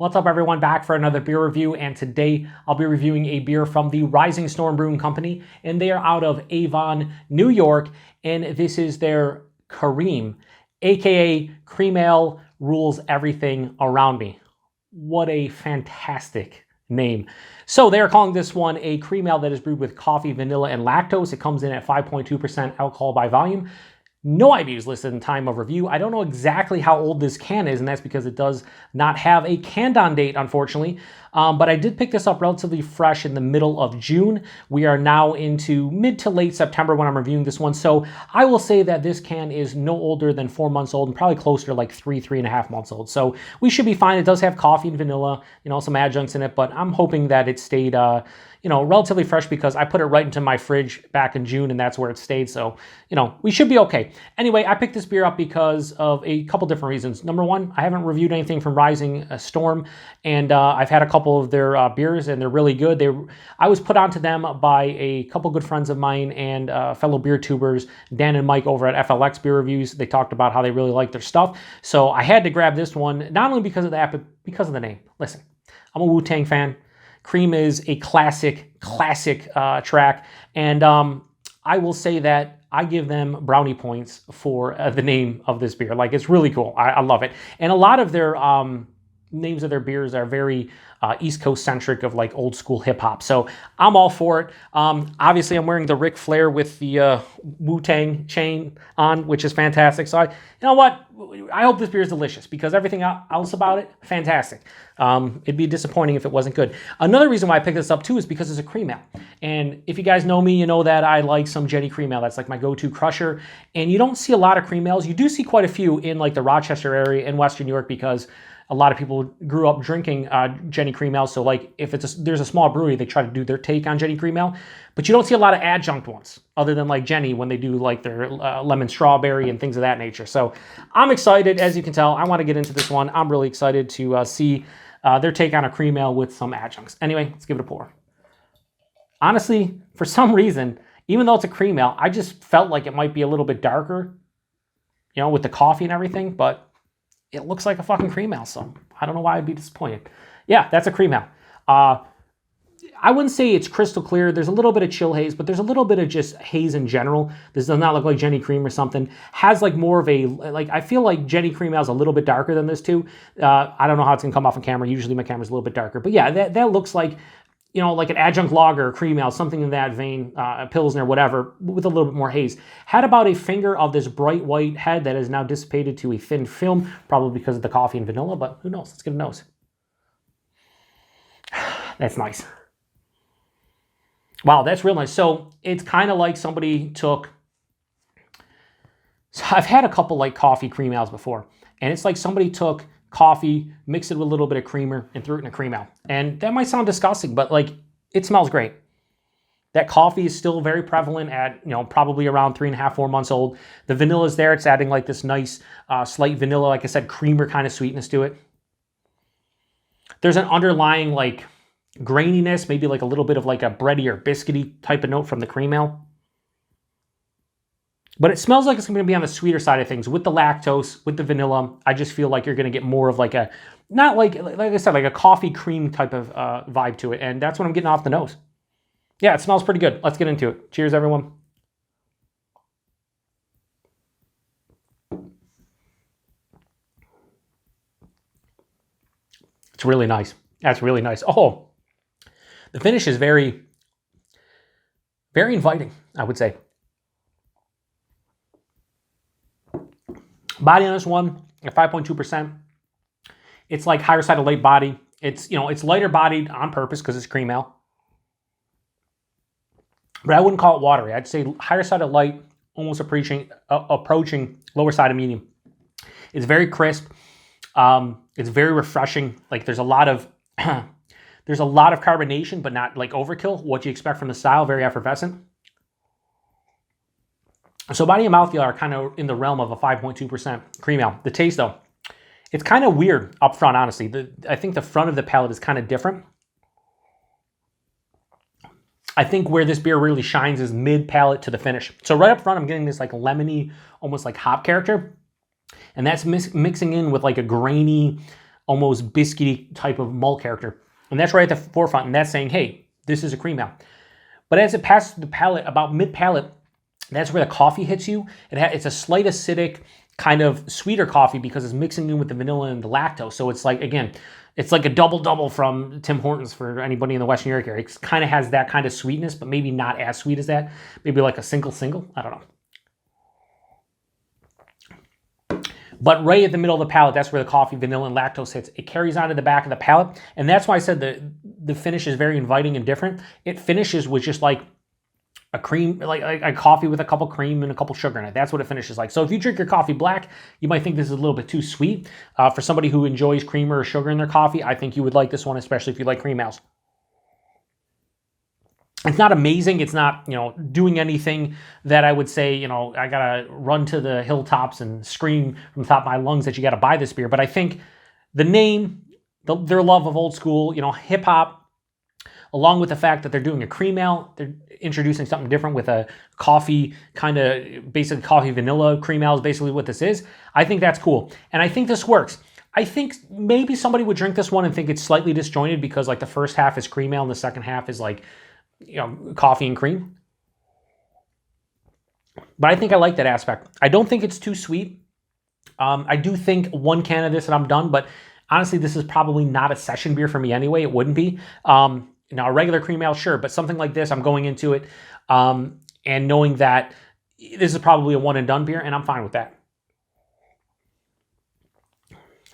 What's up, everyone? Back for another beer review, and today I'll be reviewing a beer from the Rising Storm Brewing Company, and they are out of Avon, New York, and this is their Ca.R.E.A.M, aka Cream Ale Rules Everything Around Me. What a fantastic name. So they are calling this one a cream ale that is brewed with coffee, vanilla, and lactose. It comes in at 5.2% alcohol by volume. No IBUs listed in time of review. I don't know exactly how old this can is, and that's because it does not have a canned-on date, unfortunately. But I did pick this up relatively fresh in the middle of June. We are now into mid to late September when I'm reviewing this one. So I will say that this can is no older than 4 months old and probably closer to like 3.5 months old. So we should be fine. It does have coffee and vanilla, some adjuncts in it, but I'm hoping that it stayed, relatively fresh because I put it right into my fridge back in June and that's where it stayed. So, we should be okay. Anyway, I picked this beer up because of a couple different reasons. Number one, I haven't reviewed anything from Rising Storm, and I've had a couple of their beers and they're really good. I was put onto them by a couple good friends of mine and fellow beer tubers, Dan and Mike over at FLX Beer Reviews. They talked about how they really like their stuff. So I had to grab this one, not only because of that, but because of the name. Listen, I'm a Wu-Tang fan. Cream is a classic track, and I will say that I give them brownie points for the name of this beer. Like, it's really cool. I love it. And a lot of their names of their beers are very East Coast centric, of like old school hip hop. So I'm all for it. Obviously, I'm wearing the Ric Flair with the Wu-Tang chain on, which is fantastic. So you know what? I hope this beer is delicious because everything else about it, fantastic. It'd be disappointing if it wasn't good. Another reason why I picked this up too is because it's a cream ale. And if you guys know me, you know that I like some Jenny cream ale. That's like my go-to crusher. And you don't see a lot of cream ales. You do see quite a few in like the Rochester area in Western New York because a lot of people grew up drinking Jenny cream ale. So like if there's a small brewery, they try to do their take on Jenny cream ale. But you don't see a lot of adjunct ones other than like Jenny when they do like their lemon strawberry and things of that nature. So I'm excited. As you can tell, I want to get into this one. I'm really excited to see their take on a cream ale with some adjuncts. Anyway, let's give it a pour. Honestly, for some reason, even though it's a cream ale, I just felt like it might be a little bit darker, with the coffee and everything, but it looks like a fucking cream ale, so I don't know why I'd be disappointed. Yeah, that's a cream ale. I wouldn't say it's crystal clear. There's a little bit of chill haze, but there's a little bit of just haze in general. This does not look like Jenny Cream or something. Has like more of a, I feel like Jenny Cream Ale is a little bit darker than this too. I don't know how it's gonna come off on camera. Usually my camera's a little bit darker, but yeah, that looks like, like an adjunct lager or cream ale, something in that vein, Pilsner, whatever, with a little bit more haze. Had about a finger of this bright white head that is now dissipated to a thin film, probably because of the coffee and vanilla, but who knows? Let's get a nose. That's nice. Wow, that's real nice. So it's kind of like somebody took, so I've had a couple like coffee cream ales before, and it's like somebody took coffee, mixed it with a little bit of creamer, and threw it in a cream ale. And that might sound disgusting, but like, it smells great. That coffee is still very prevalent at, probably around 3.5, 4 months old. The vanilla is there. It's adding like this nice, slight vanilla, like I said, creamer kind of sweetness to it. There's an underlying like graininess, maybe like a little bit of like a bready or biscuity type of note from the cream ale. But it smells like it's going to be on the sweeter side of things with the lactose, with the vanilla. I just feel like you're going to get more of like a, not like I said, like a coffee cream type of vibe to it. And that's what I'm getting off the nose. Yeah, it smells pretty good. Let's get into it. Cheers, everyone. It's really nice. That's really nice. Oh, the finish is very, very inviting, I would say. Body on this one at 5.2%. It's like higher side of light body. It's, it's lighter bodied on purpose because it's cream ale. But I wouldn't call it watery. I'd say higher side of light, almost approaching lower side of medium. It's very crisp. It's very refreshing. Like there's a lot of carbonation, but not like overkill. What you expect from the style, very effervescent. So body and mouthfeel are kind of in the realm of a 5.2% cream ale. The taste, though, it's kind of weird up front, honestly. I think the front of the palate is kind of different. I think where this beer really shines is mid-palate to the finish. So right up front, I'm getting this like lemony, almost like hop character. And that's mixing in with like a grainy, almost biscuity type of malt character. And that's right at the forefront, and that's saying, hey, this is a cream ale. But as it passes the palate, about mid-palate, that's where the coffee hits you. It's a slight acidic, kind of sweeter coffee because it's mixing in with the vanilla and the lactose. So it's like, again, it's like a double-double from Tim Hortons for anybody in the Western New York area. It kind of has that kind of sweetness, but maybe not as sweet as that. Maybe like a single. I don't know. But right at the middle of the palate, that's where the coffee, vanilla, and lactose hits. It carries on to the back of the palate, and that's why I said the finish is very inviting and different. It finishes with just like a cream, like a coffee with a couple cream and a couple sugar in it. That's what it finishes like. So if you drink your coffee black, you might think this is a little bit too sweet. For somebody who enjoys cream or sugar in their coffee, I think you would like this one, especially if you like cream ales. It's not amazing. It's not, doing anything that I would say, I gotta run to the hilltops and scream from the top of my lungs that you gotta buy this beer. But I think the name, their love of old school, hip hop, along with the fact that they're doing a cream ale, they're introducing something different with a coffee, kind of basically coffee vanilla cream ale is basically what this is. I think that's cool. And I think this works. I think maybe somebody would drink this one and think it's slightly disjointed because like the first half is cream ale and the second half is like, coffee and cream. But I think I like that aspect. I don't think it's too sweet. I do think one can of this and I'm done, but honestly, this is probably not a session beer for me anyway. It wouldn't be. Now, a regular cream ale, sure, but something like this, I'm going into it and knowing that this is probably a one and done beer, and I'm fine with that.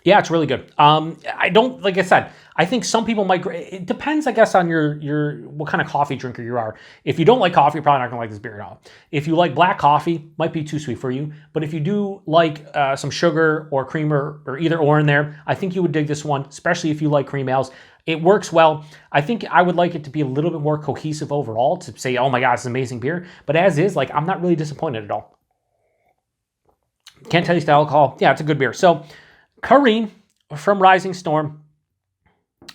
Yeah, it's really good. I don't, like I said, I think some people might, it depends, I guess, on your what kind of coffee drinker you are. If you don't like coffee, you're probably not gonna like this beer at all. If you like black coffee, might be too sweet for you. But if you do like some sugar or creamer or either or in there, I think you would dig this one, especially if you like cream ales. It works well. I think I would like it to be a little bit more cohesive overall to say, oh my God, it's an amazing beer. But as is, like, I'm not really disappointed at all. Can't taste the alcohol. Yeah, it's a good beer. So, Ca.R.E.A.M from Rising Storm.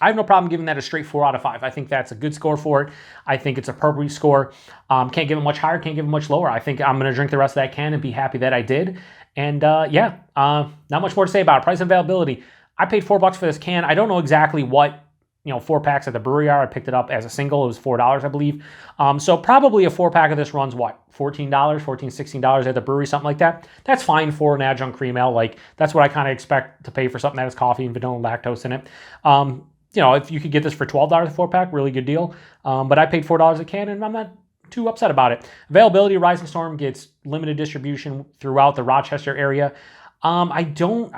I have no problem giving that a straight 4 out of 5. I think that's a good score for it. I think it's an appropriate score. Can't give it much higher, can't give it much lower. I think I'm going to drink the rest of that can and be happy that I did. And not much more to say about it. Price and availability. I paid $4 for this can. I don't know exactly what 4 packs at the brewery are. I picked it up as a single. It was $4, I believe. So probably a 4-pack of this runs what? $14, $16 at the brewery, something like that. That's fine for an adjunct cream ale. Like, that's what I kind of expect to pay for something that has coffee and vanilla and lactose in it. If you could get this for $12 a 4-pack, really good deal. But I paid $4 a can, and I'm not too upset about it. Availability, Rising Storm gets limited distribution throughout the Rochester area. I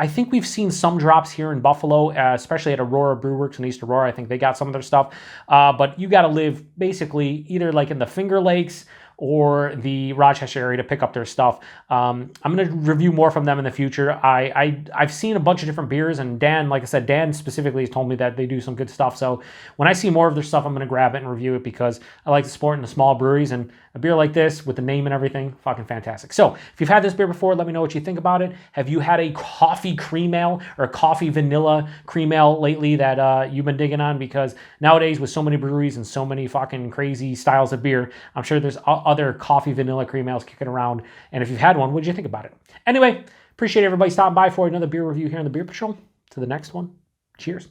think we've seen some drops here in Buffalo, especially at Aurora Brewworks in East Aurora. I think they got some of their stuff. But you got to live basically either like in the Finger Lakes or the Rochester area to pick up their stuff. I'm going to review more from them in the future. I've seen a bunch of different beers, and Dan, like I said, Dan specifically has told me that they do some good stuff. So when I see more of their stuff, I'm going to grab it and review it because I like to support in the small breweries, and a beer like this with the name and everything, fucking fantastic. So if you've had this beer before, let me know what you think about it. Have you had a coffee cream ale or a coffee vanilla cream ale lately that you've been digging on? Because nowadays with so many breweries and so many fucking crazy styles of beer, I'm sure there's other coffee vanilla cream ales kicking around. And if you've had one, what'd you think about it? Anyway, appreciate everybody stopping by for another beer review here on the Beer Patrol. To the next one, cheers.